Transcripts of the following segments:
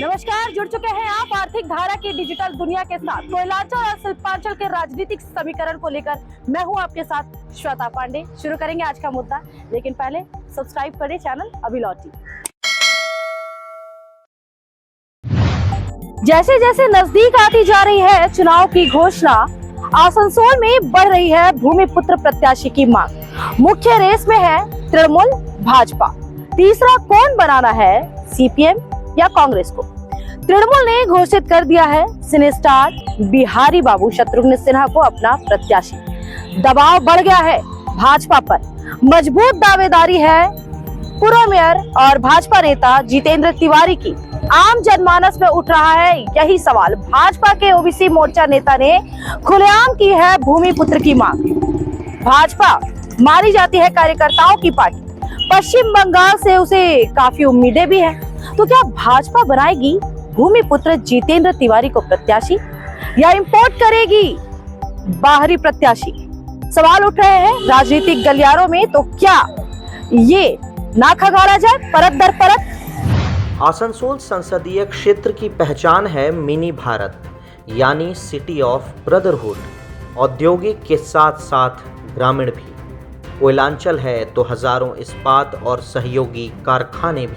नमस्कार, जुड़ चुके हैं आप आर्थिक धारा की डिजिटल दुनिया के साथ। कोयलांचल और शिल्पांचल के राजनीतिक समीकरण को लेकर मैं हूं आपके साथ श्वेता पांडे। शुरू करेंगे आज का मुद्दा, लेकिन पहले सब्सक्राइब करें चैनल अभी लौटी। जैसे जैसे नजदीक आती जा रही है चुनाव की घोषणा, आसनसोल में बढ़ रही है भूमिपुत्र प्रत्याशी की मांग। मुख्य रेस में है तृणमूल, भाजपा। तीसरा कौन बनाना है, सीपीएम या कांग्रेस को? तृणमूल ने घोषित कर दिया है सिने स्टार बिहारी बाबू शत्रुघ्न सिन्हा को अपना प्रत्याशी। दबाव बढ़ गया है भाजपा पर। मजबूत दावेदारी है पूर्व मेयर और भाजपा नेता जितेंद्र तिवारी की। आम जनमानस में उठ रहा है यही सवाल। भाजपा के ओबीसी मोर्चा नेता ने खुलेआम की है भूमिपुत्र की मांग। भाजपा मानी जाती है कार्यकर्ताओं की पार्टी। पश्चिम बंगाल से उसे काफी उम्मीदें भी हैं। तो क्या भाजपा बनाएगी भूमिपुत्र जितेंद्र तिवारी को प्रत्याशी या इंपोर्ट करेगी बाहरी प्रत्याशी? सवाल उठ रहे हैं राजनीतिक गलियारों में। तो क्या ये ना खगाड़ा जाए परत दर परत? आसनसोल संसदीय क्षेत्र की पहचान है मिनी भारत, यानी सिटी ऑफ ब्रदरहुड। औद्योगिक के साथ साथ ग्रामीण भी। कोयलांचल है तो हजारों इस्पात और सहयोगी कारखाने भी।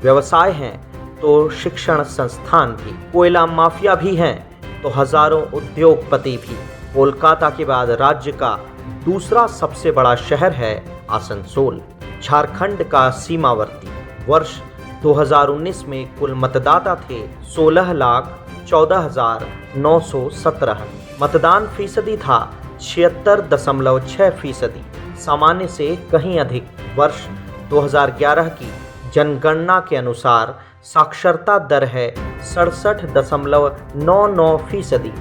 व्यवसाय हैं तो शिक्षण संस्थान भी। कोयला माफिया भी हैं तो हजारों उद्योगपति भी। कोलकाता के बाद राज्य का दूसरा सबसे बड़ा शहर है आसनसोल, झारखंड का सीमावर्ती। वर्ष 2019 में कुल मतदाता थे 16,14,917। मतदान फीसदी था 76.6%, सामान्य से कहीं अधिक। वर्ष 2011 की जनगणना के अनुसार साक्षरता दर है 67.99%।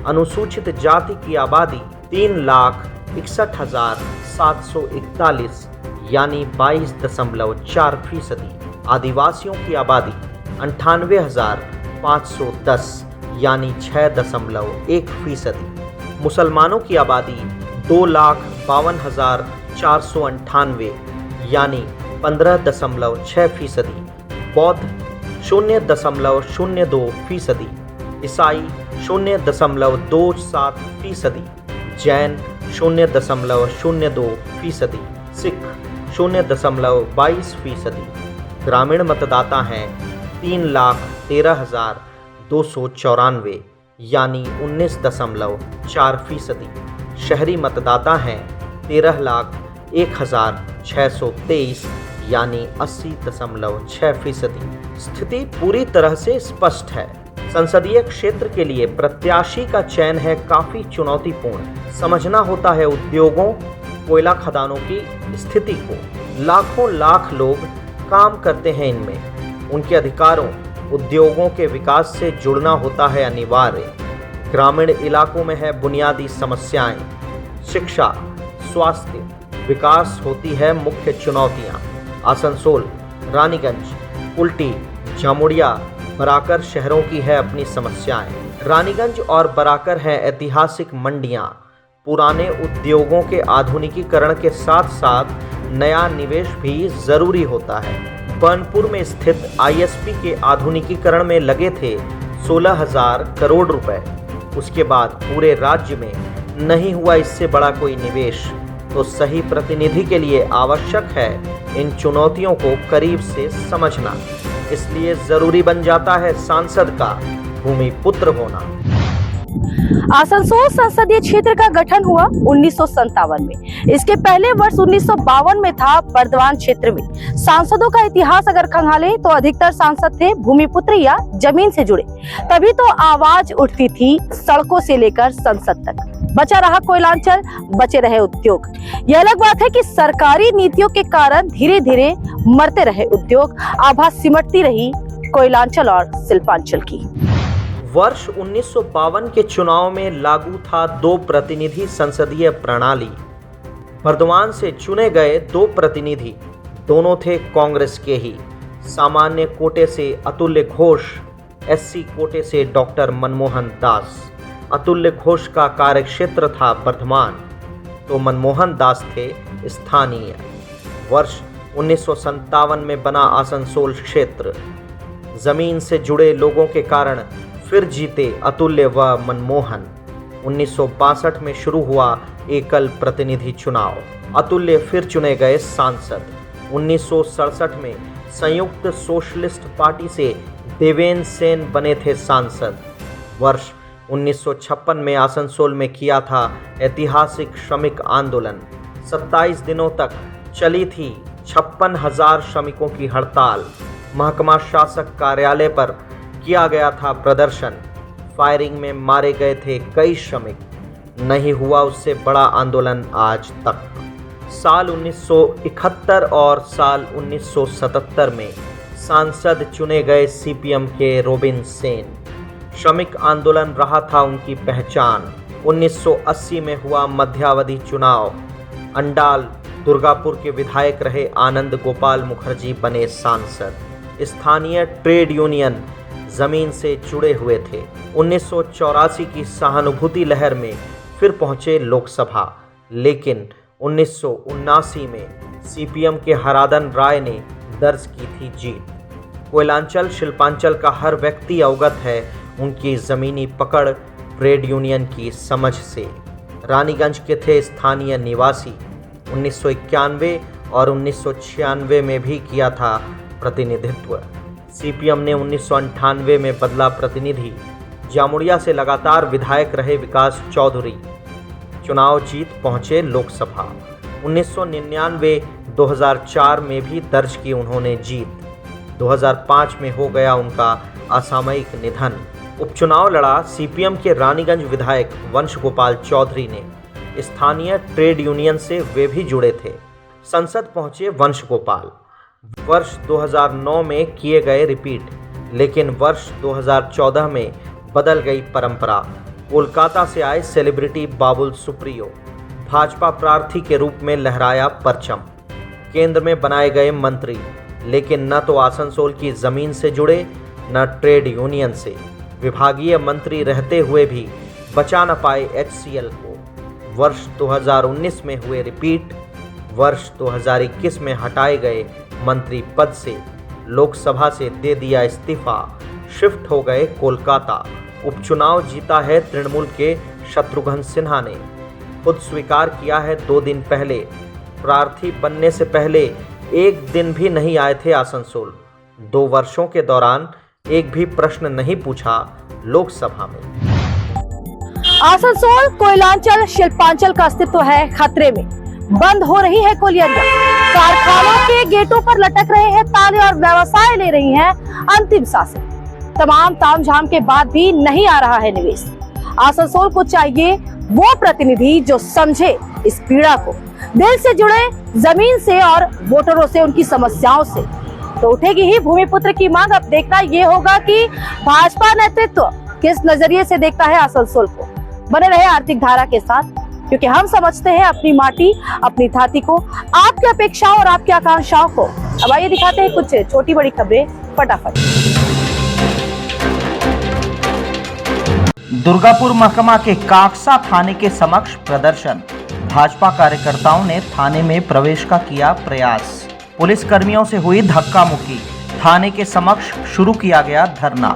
अनुसूचित जाति की आबादी 3,61,741 यानी 22.4%। आदिवासियों की आबादी 98,510 यानी 6.1%। मुसलमानों की आबादी 2,52,498 यानी 15.6%। बौद्ध 0.02%। ईसाई 0.27%। जैन 0.02%। सिख 0.22%। ग्रामीण मतदाता हैं 3,13,294 यानी 19.4%। शहरी मतदाता हैं 13,01,623 यानी 80.6%। स्थिति पूरी तरह से स्पष्ट है। संसदीय क्षेत्र के लिए प्रत्याशी का चयन है काफी चुनौतीपूर्ण। समझना होता है उद्योगों, कोयला खदानों की स्थिति को। लाखों लाख लोग काम करते हैं इनमें। उनके अधिकारों, उद्योगों के विकास से जुड़ना होता है अनिवार्य। ग्रामीण इलाकों में है बुनियादी समस्याएं, शिक्षा, स्वास्थ्य, विकास होती है मुख्य चुनौतियां। आसनसोल, रानीगंज, कुल्टी, जामुड़िया, बराकर शहरों की है अपनी समस्याएं। रानीगंज और बराकर हैं ऐतिहासिक मंडियां। पुराने उद्योगों के आधुनिकीकरण के साथ साथ नया निवेश भी जरूरी होता है। बर्नपुर में स्थित आईएसपी के आधुनिकीकरण में लगे थे 16,000 करोड़ रुपए। उसके बाद पूरे राज्य में नहीं हुआ इससे बड़ा कोई निवेश। तो सही प्रतिनिधि के लिए आवश्यक है इन चुनौतियों को करीब से समझना। इसलिए जरूरी बन जाता है सांसद का भूमिपुत्र होना। आसनसोल संसदीय क्षेत्र का गठन हुआ 1957 में। इसके पहले वर्ष 1952 में था बर्दवान क्षेत्र में। सांसदों का इतिहास अगर खंगाले तो अधिकतर सांसद थे भूमिपुत्र या जमीन से जुड़े। तभी तो आवाज उठती थी सड़कों से लेकर संसद तक। बचा रहा कोयलांचल, बचे रहे उद्योग। यह अलग बात है कि सरकारी नीतियों के कारण धीरे धीरे मरते रहे उद्योग। आभा सिमटती रही कोयलांचल और शिल्पांचल की। वर्ष 1952 के चुनाव में लागू था 2 प्रतिनिधि संसदीय प्रणाली। बर्दवान से चुने गए 2 प्रतिनिधि, दोनों थे कांग्रेस के ही। सामान्य कोटे से अतुल्य घोष, एससी कोटे से डॉक्टर मनमोहन दास। अतुल्य घोष का कार्यक्षेत्र था बर्धमान, तो मनमोहन दास थे स्थानीय। वर्ष 1957 में बना आसनसोल क्षेत्र जमीन से जुड़े लोगों के कारण फिर जीते अतुल्य व मनमोहन। 1962 में शुरू हुआ एकल प्रतिनिधि चुनाव, अतुल्य फिर चुने गए सांसद। 1967 में संयुक्त सोशलिस्ट पार्टी से देवेंद्र सेन बने थे सांसद। वर्ष 1956 में आसनसोल में किया था ऐतिहासिक श्रमिक आंदोलन। 27 दिनों तक चली थी 56,000 श्रमिकों की हड़ताल। महकमा शासक कार्यालय पर किया गया था प्रदर्शन। फायरिंग में मारे गए थे कई श्रमिक। नहीं हुआ उससे बड़ा आंदोलन आज तक। साल 1971 और साल 1977 में सांसद चुने गए सीपीएम के रोबिन सेन। श्रमिक आंदोलन रहा था उनकी पहचान। 1980 में हुआ मध्यावधि चुनाव। अंडाल दुर्गापुर के विधायक रहे आनंद गोपाल मुखर्जी बने सांसद। स्थानीय ट्रेड यूनियन जमीन से जुड़े हुए थे। 1984 की सहानुभूति लहर में फिर पहुंचे लोकसभा, लेकिन 1979 में सीपीएम के हरादन राय ने दर्ज की थी जीत। कोयलांचल शिल्पांचल का हर व्यक्ति अवगत है उनकी जमीनी पकड़ ट्रेड यूनियन की समझ से। रानीगंज के थे स्थानीय निवासी। 1991 और 1996 में भी किया था प्रतिनिधित्व। सीपीएम ने 1998 में बदला प्रतिनिधि। जामुड़िया से लगातार विधायक रहे विकास चौधरी। चुनाव जीत पहुंचे लोकसभा। 1999, 2004 में भी दर्ज की उन्होंने जीत। 2005 में हो गया उनका असामयिक निधन। उपचुनाव लड़ा सीपीएम के रानीगंज विधायक वंश गोपाल चौधरी ने। स्थानीय ट्रेड यूनियन से वे भी जुड़े थे। संसद पहुंचे वंश गोपाल। वर्ष 2009 में किए गए रिपीट, लेकिन वर्ष 2014 में बदल गई परंपरा। कोलकाता से आए सेलिब्रिटी बाबुल सुप्रियो भाजपा प्रार्थी के रूप में लहराया परचम। केंद्र में बनाए गए मंत्री, लेकिन न तो आसनसोल की जमीन से जुड़े न ट्रेड यूनियन से। विभागीय मंत्री रहते हुए भी बचा न पाए HCL को। वर्ष 2019 में हुए रिपीट। वर्ष 2021 में हटाए गए मंत्री पद से। लोकसभा से दे दिया इस्तीफा। शिफ्ट हो गए कोलकाता। उपचुनाव जीता है तृणमूल के शत्रुघ्न सिन्हा ने। खुद स्वीकार किया है 2 दिन पहले, प्रार्थी बनने से पहले एक दिन भी नहीं आए थे आसनसोल। 2 वर्षों के दौरान एक भी प्रश्न नहीं पूछा लोकसभा में। आसनसोल कोयलांचल शिल्पांचल का अस्तित्व है खतरे में। बंद हो रही है कोलियरियां, कारखानों के गेटों पर लटक रहे हैं ताले और व्यवसाय ले रही हैं अंतिम सांसें। तमाम तामझाम के बाद भी नहीं आ रहा है निवेश। आसनसोल को चाहिए वो प्रतिनिधि जो समझे इस पीड़ा को, दिल से जुड़े जमीन से और वोटरों से, उनकी समस्याओं से। तो उठेगी ही भूमिपुत्र की मांग। अब देखना ये होगा कि भाजपा नेतृत्व किस नजरिए से देखता है आसनसोल को। बने रहे आर्थिक धारा के साथ, क्योंकि हम समझते हैं अपनी माटी, अपनी धरती को, आपकी अपेक्षाओं और आपकी आकांक्षाओं को। अब आइए दिखाते हैं कुछ छोटी बड़ी खबरें फटाफट। दुर्गापुर महकमा के काकसा थाने के समक्ष प्रदर्शन। भाजपा कार्यकर्ताओं ने थाने में प्रवेश का किया प्रयास। पुलिस कर्मियों से हुई धक्का मुक्की। थाने के समक्ष शुरू किया गया धरना।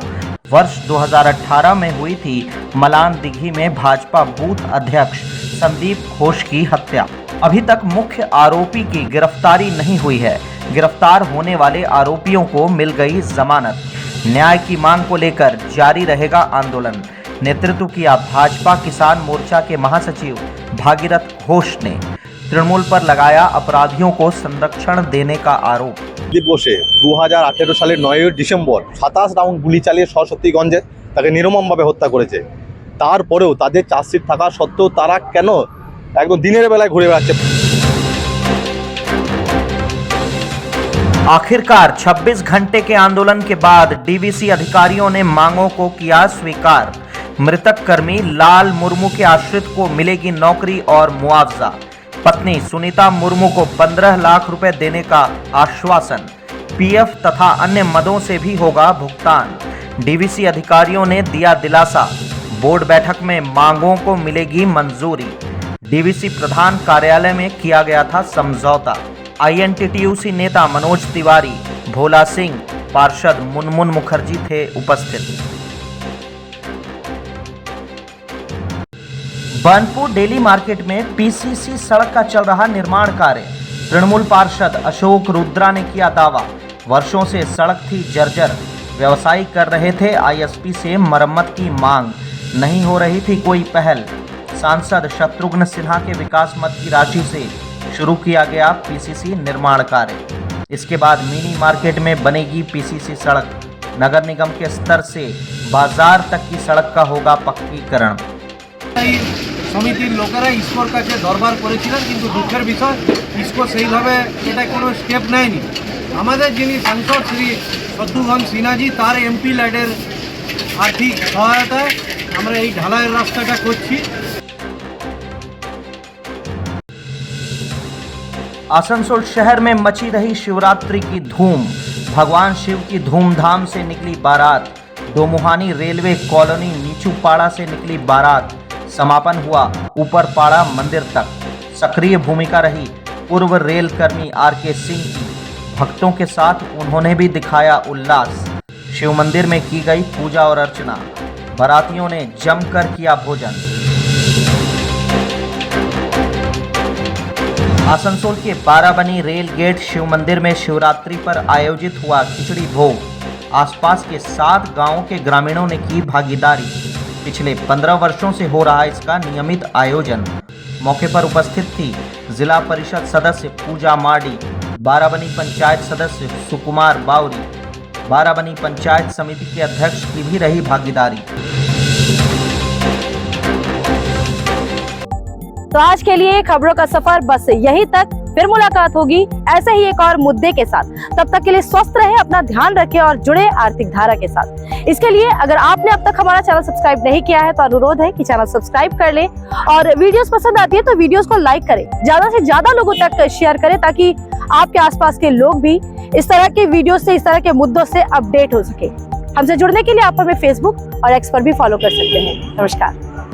वर्ष 2018 में हुई थी मलान दिघी में भाजपा बूथ अध्यक्ष संदीप घोष की हत्या। अभी तक मुख्य आरोपी की गिरफ्तारी नहीं हुई है। गिरफ्तार होने वाले आरोपियों को मिल गई जमानत। न्याय की मांग को लेकर जारी रहेगा आंदोलन। नेतृत्व किया भाजपा किसान मोर्चा के महासचिव भागीरथ घोष ने। तृणमूल पर लगाया अपराधियों को संरक्षण देने का आरोप। संदीप ঘোষে 2018 সালের 9 ডিসেম্বর 27 রাউন্ড গুলি চালিয়ে সরস্বতীগঞ্জে তাকে নির্মমভাবে হত্যা করেছে। তারপরেও তাদের চার্জশিট থাকা সত্ত্বেও তারা কেন একদম দিনের বেলায় ঘুরে বেড়াচ্ছে? आखिरकार 26 घंटे के आंदोलन के बाद डीवीसी अधिकारियों ने मांगों को किया स्वीकार। मृतक कर्मी लाल मुर्मू के आश्रित को मिलेगी नौकरी और मुआवजा। पत्नी सुनीता मुर्मू को 15 लाख रुपए देने का आश्वासन। पीएफ तथा अन्य मदों से भी होगा भुगतान। डीवीसी अधिकारियों ने दिया दिलासा। बोर्ड बैठक में मांगों को मिलेगी मंजूरी। डीवीसी प्रधान कार्यालय में किया गया था समझौता। आईएनटीटीयूसी नेता मनोज तिवारी, भोला सिंह, पार्षद मुनमुन मुखर्जी थे उपस्थित। बनपुर डेली मार्केट में पीसीसी सड़क का चल रहा निर्माण कार्य। तृणमूल पार्षद अशोक रुद्रा ने किया दावा, वर्षों से सड़क थी जर्जर, व्यवसायी कर रहे थे आईएसपी से मरम्मत की मांग, नहीं हो रही थी कोई पहल। सांसद शत्रुघ्न सिन्हा के विकास मद की राशि से शुरू किया गया पीसीसी निर्माण कार्य। इसके बाद मिनी मार्केट में बनेगी पीसीसी सड़क। नगर निगम के स्तर से बाजार तक की सड़क का होगा पक्कीकरण। সমিতির লোকেরা ইসকোর কাছে দরবার করেছিলেন, কিন্তু দুঃখের বিষয় ইসকো সেইভাবে এটা কোনো স্টেপ নেয়নি। আমাদের যিনি সাংসদ শ্রী শত্রুঘ্ন সিনহাজি, তার এমপি ল্যাডের আর্থিক সহায়তায় আমরা এই ঢালাইয়ের রাস্তাটা করছি। आसनसोल शहर में मची रही शिवरात्रि की धूम। भगवान शिव की धूमधाम से निकली बारात। दोमुहानी रेलवे कॉलोनी नीचूपाड़ा से निकली बारात। समापन हुआ ऊपरपाड़ा मंदिर तक। सक्रिय भूमिका रही पूर्व रेल कर्मी आरके सिंह की। भक्तों के साथ उन्होंने भी दिखाया उल्लास। शिव मंदिर में की गई पूजा और अर्चना। बारातियों ने जमकर किया भोजन। आसनसोल के बाराबनी रेल गेट शिव मंदिर में शिवरात्रि पर आयोजित हुआ खिचड़ी भोग। आसपास के 7 गांवों के ग्रामीणों ने की भागीदारी। पिछले 15 वर्षों से हो रहा इसका नियमित आयोजन। मौके पर उपस्थित थी जिला परिषद सदस्य पूजा मार्डी, बाराबनी पंचायत सदस्य सुकुमार बावरी, बाराबनी पंचायत समिति के अध्यक्ष की भी रही भागीदारी। तो आज के लिए खबरों का सफर बस यहीं तक। फिर मुलाकात होगी ऐसे ही एक और मुद्दे के साथ। तब तक के लिए स्वस्थ रहे, अपना ध्यान रखें और जुड़े आर्थिक धारा के साथ। इसके लिए अगर आपने अब तक हमारा चैनल सब्सक्राइब नहीं किया है तो अनुरोध है कि चैनल सब्सक्राइब कर लें, और वीडियोस पसंद आती है तो वीडियोस को लाइक करें, ज्यादा से ज्यादा लोगों तक शेयर करें, ताकि आपके आसपास के लोग भी इस तरह के वीडियो से, इस तरह के मुद्दों से अपडेट हो सके। हमसे जुड़ने के लिए आप हमें फेसबुक और एक्स पर भी फॉलो कर सकते हैं। नमस्कार।